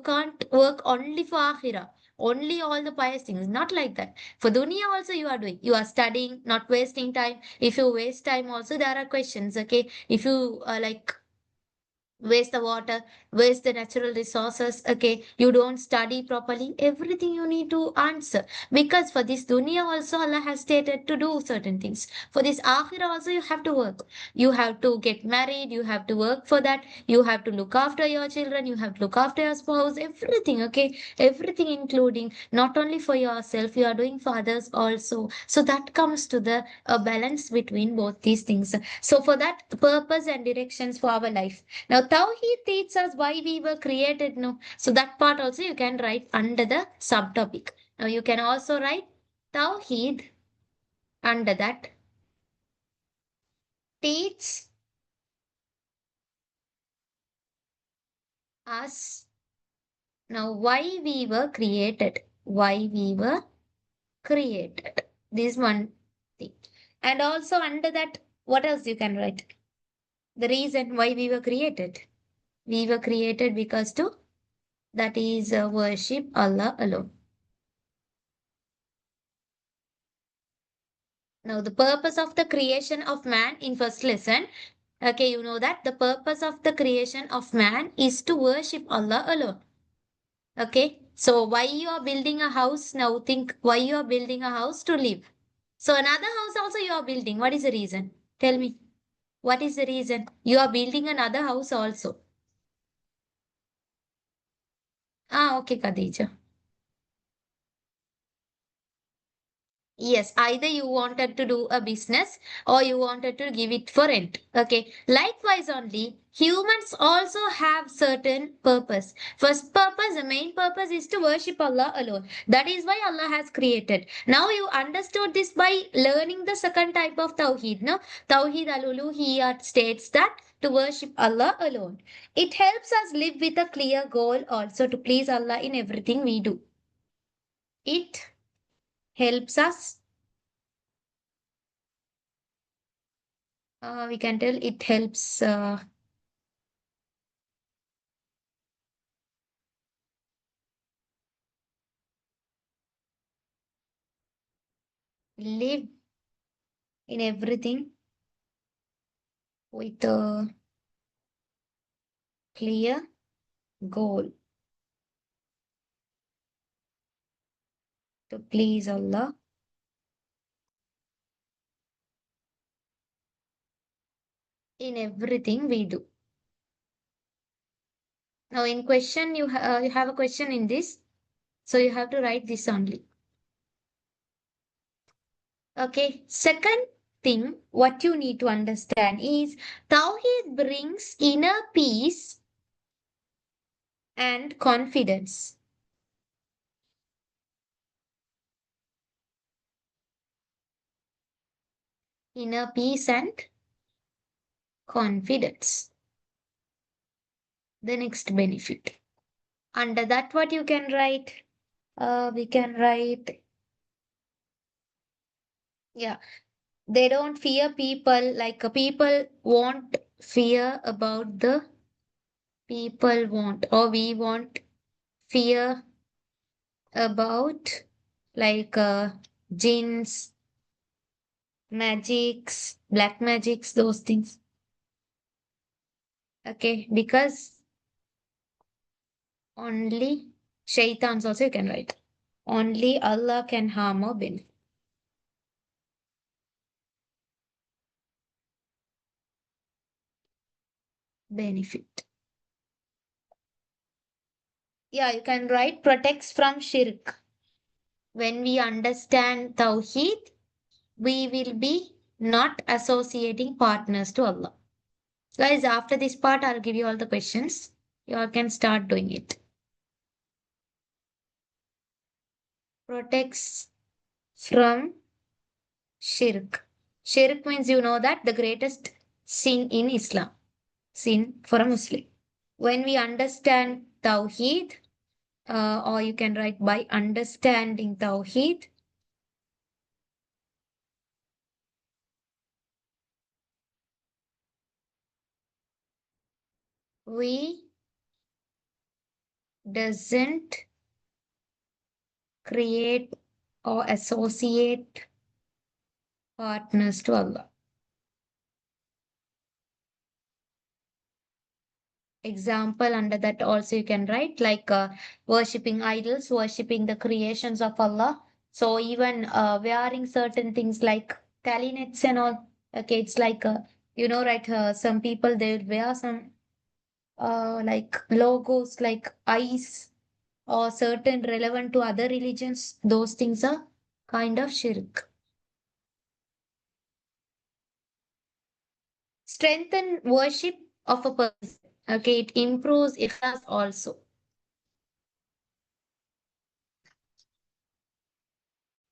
can't work only for akhirah, only all the pious things, not like that. For dunya also you are doing, you are studying, not wasting time. If you waste time also, there are questions, okay. If you waste the water, waste the natural resources, okay, you don't study properly, everything you need to answer. Because for this dunya also Allah has stated to do certain things. For this akhirah also you have to work. You have to get married, you have to work for that, you have to look after your children, you have to look after your spouse, everything, okay. Everything including, not only for yourself, you are doing for others also. So that comes to the balance between both these things. So for that, purpose and directions for our life. Now, Tawheed teaches us why we were created. No, so that part also you can write under the subtopic. Now, you can also write Tawheed under that. Teach us. Now, why we were created. Why we were created. This one thing. And also under that, what else you can write? The reason why we were created. We were created because to, that is worship Allah alone. Now, the purpose of the creation of man in first lesson. Okay, you know that the purpose of the creation of man is to worship Allah alone. Okay, so why you are building a house? Now think why you are building a house to live. So another house also you are building. What is the reason? Tell me. What is the reason? You are building another house also. Okay, Khadija. Yes, either you wanted to do a business or you wanted to give it for rent. Okay. Likewise, only humans also have certain purpose. First purpose, the main purpose is to worship Allah alone. That is why Allah has created. Now you understood this by learning the second type of Tawheed. No, Tawheed al-Uluhiyyah states that to worship Allah alone. It helps us live with a clear goal also to please Allah in everything we do. It helps us we can tell it helps live in everything with a clear goal to please Allah in everything we do. Now, in question, you have a question in this, so you have to write this only. Okay. Second thing, what you need to understand is Tawheed brings inner peace and confidence. Inner peace and confidence. The next benefit. Under that, what you can write? We can write, yeah, they don't fear people, like people won't fear about the people won't, or we won't fear about like jinns, magics, black magics, those things. Okay, because only shaitans also you can write. Only Allah can harm or benefit. Yeah, you can write protects from shirk. When we understand Tawheed, we will be not associating partners to Allah. Guys, after this part, I'll give you all the questions. You all can start doing it. Protects from shirk. Shirk means you know that the greatest sin in Islam. Sin for a Muslim. When we understand Tawheed, or you can write by understanding Tawheed, we doesn't create or associate partners to Allah. Example under that also you can write like worshipping idols, worshipping the creations of Allah. So even wearing certain things like tally nets and all. Okay, it's like right? Some people they will wear some like logos like eyes or certain relevant to other religions. Those things are kind of shirk. Strengthen worship of a person. Okay, it improves ikhlas also.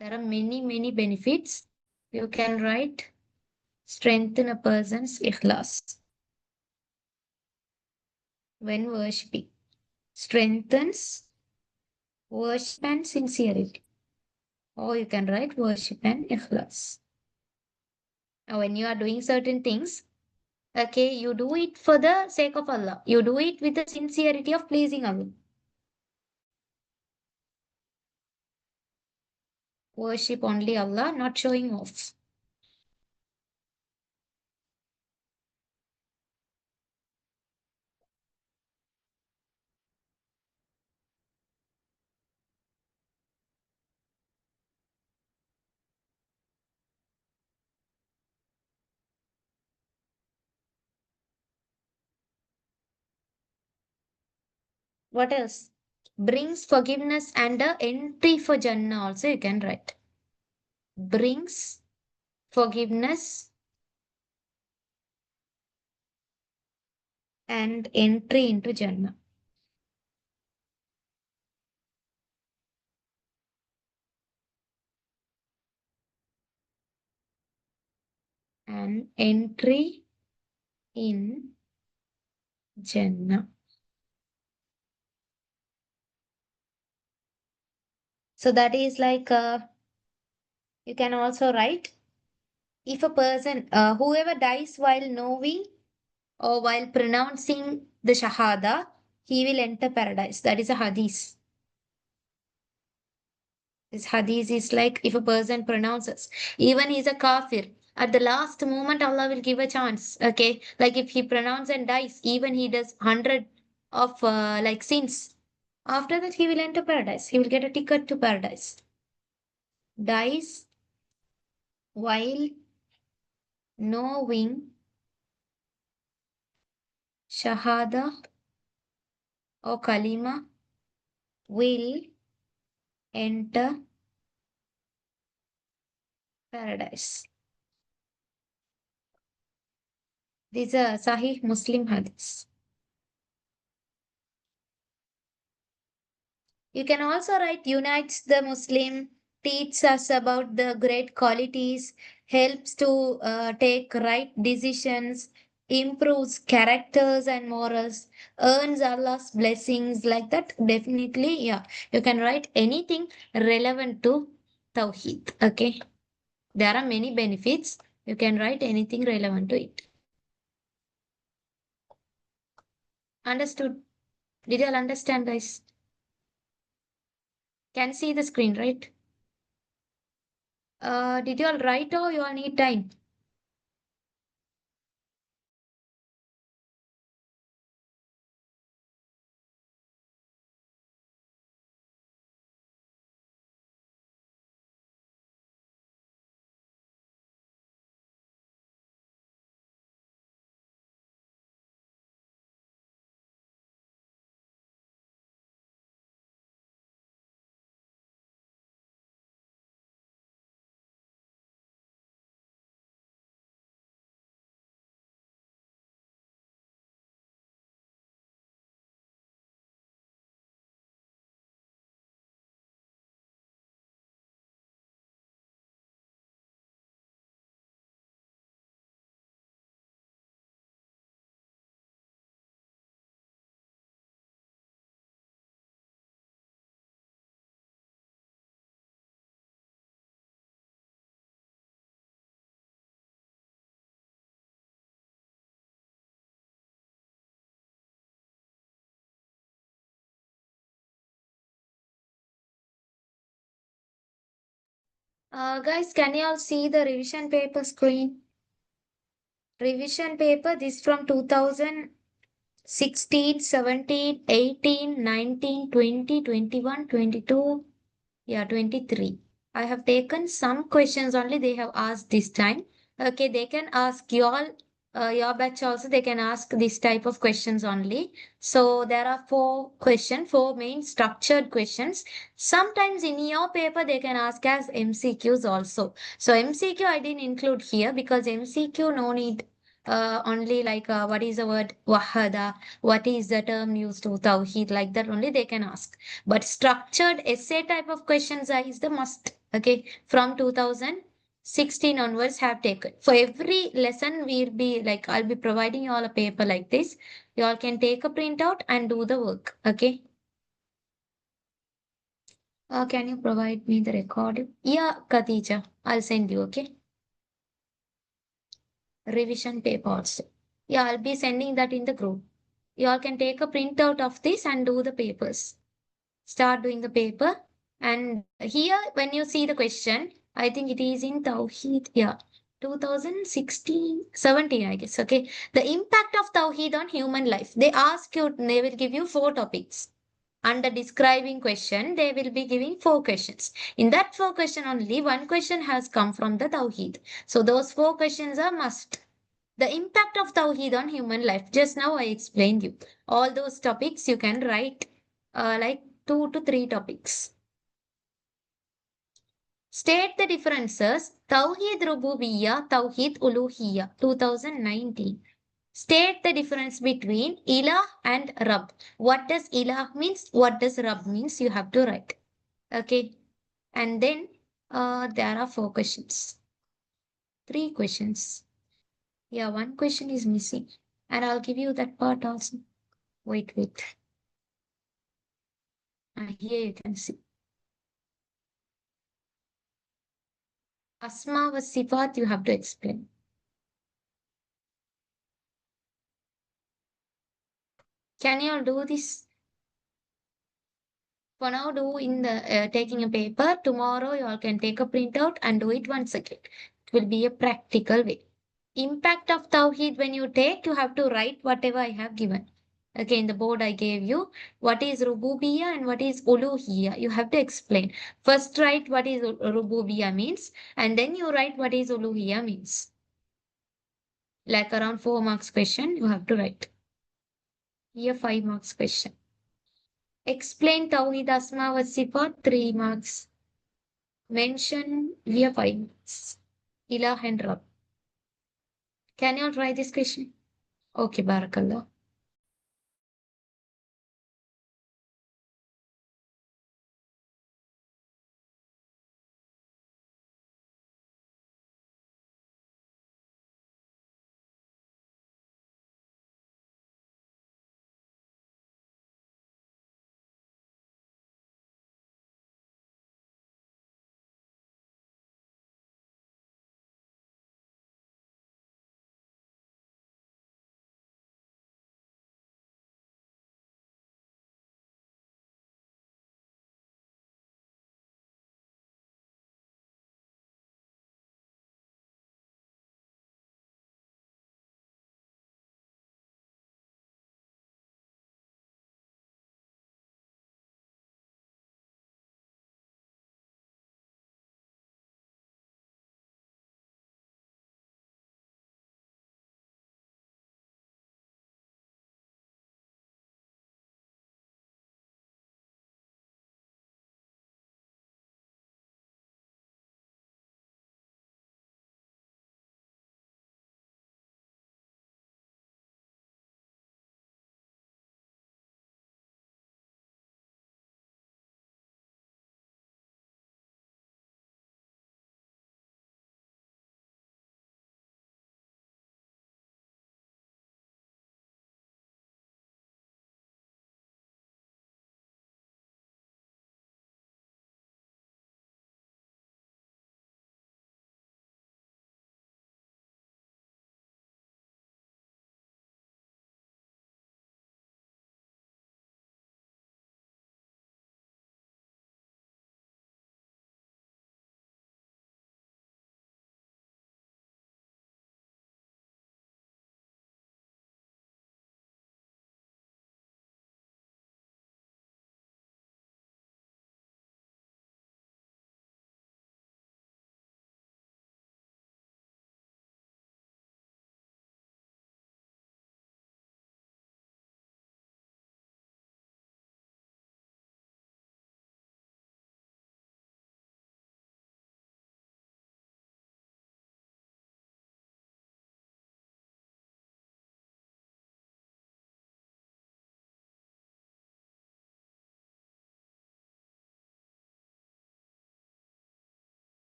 There are many, many benefits. You can write strengthen a person's ikhlas when worshipping. strengthens worship and sincerity. Or you can write worship and ikhlas. Now, when you are doing certain things, okay, you do it for the sake of Allah. You do it with the sincerity of pleasing Allah. Worship only Allah, not showing off. What else? Brings forgiveness and a entry for Jannah also you can write. Brings forgiveness and entry into Jannah. And entry in Jannah. So that is like you can also write if a person whoever dies while knowing or while pronouncing the Shahada, he will enter paradise. That is a hadith. This hadith is like if a person pronounces, even he's a kafir, at the last moment Allah will give a chance. Okay, like if he pronounces and dies, even he does 100 of like sins. After that, he will enter paradise. He will get a ticket to paradise. Dies while knowing Shahada or Kalima will enter paradise. This is a Sahih Muslim hadith. You can also write unites the Muslim, teaches us about the great qualities, helps to take right decisions, improves characters and morals, earns Allah's blessings like that. Definitely, yeah. You can write anything relevant to Tawheed. Okay. There are many benefits. You can write anything relevant to it. Understood? Did you all understand, guys? Can see the screen, right? Did you all write or you all need time? Guys, can you all see the revision paper screen? Revision paper, this from 2016, 17, 18, 19, 20, 21, 22, yeah, 23. I have taken some questions only they have asked this time. Okay, they can ask you all, your batch also, they can ask this type of questions only. So there are four main structured questions. Sometimes in your paper, they can ask as MCQs also. So MCQ I didn't include here because MCQ no need. Only like what is the word wahada, what is the term used to tawheed, like that only they can ask. But structured essay type of questions is the must. Okay, from 2016 onwards have taken. For every lesson, we'll be like I'll be providing you all a paper like this. You all can take a printout and do the work. Okay. Can you provide me the recording? Yeah, Khadija, I'll send you, okay? Revision paper also. Yeah, I'll be sending that in the group. You all can take a printout of this and do the papers. Start doing the paper. And here, when you see the question, I think it is in Tawheed. Yeah, 2016, 17, I guess. Okay. The impact of Tawheed on human life. They ask you, they will give you 4 topics. Under describing question, they will be giving 4 questions. In that 4 question, only 1 question has come from the Tawheed. So those 4 questions are must. The impact of Tawheed on human life. Just now I explained you. All those topics you can write like 2 to 3 topics. State the differences. Tawheed Rububiyyah, Tawheed Uluhiyyah, 2019. State the difference between Ilah and Rabb. What does Ilah means? What does Rabb means? You have to write. Okay. And then there are 4 questions. 3 questions. Yeah, 1 question is missing. And I'll give you that part also. Wait. Here you can see. Asma was Sifat, you have to explain. Can you all do this? For now, do in the taking a paper. Tomorrow, you all can take a printout and do it once again. It will be a practical way. Impact of Tawheed when you take, you have to write whatever I have given. Again, the board I gave you, what is Rububiyyah and what is Uluhiyyah. You have to explain. First write what is Rububiyyah means, and then you write what is Uluhiyyah means. Like around 4 marks question, you have to write. Here 5 marks question. Explain Tawheed Asma wa Sifat, 3 marks. Mention here 5 marks. Ilah and Rabb. Can you all try this question? Okay, Barakallah.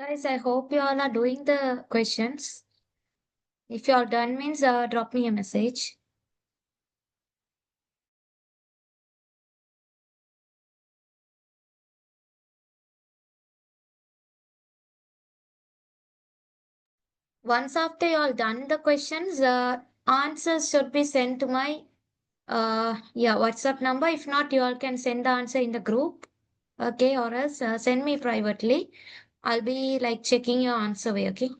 Guys, I hope you all are doing the questions. If you are done means drop me a message. Once after you all done the questions, answers should be sent to my WhatsApp number. If not, you all can send the answer in the group. Okay, or else send me privately. I'll be like checking your answer way, okay?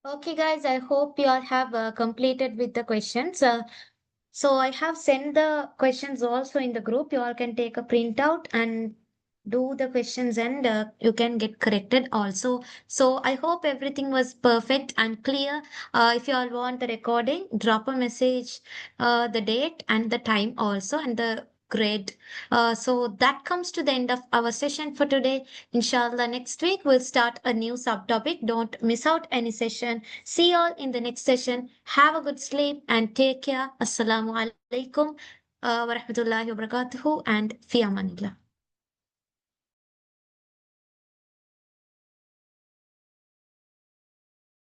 Okay, guys, I hope you all have completed with the questions. So I have sent the questions also in the group. You all can take a printout and do the questions, and you can get corrected also. So I hope everything was perfect and clear. If you all want the recording, drop a message, the date and the time also, and the grade. So that comes to the end of our session for today. Inshallah, next week we'll start a new subtopic. Don't miss out any session. See you all in the next session. Have a good sleep and take care. Assalamu alaikum wa rahmatullahi wa barakatuhu and fi amanillah.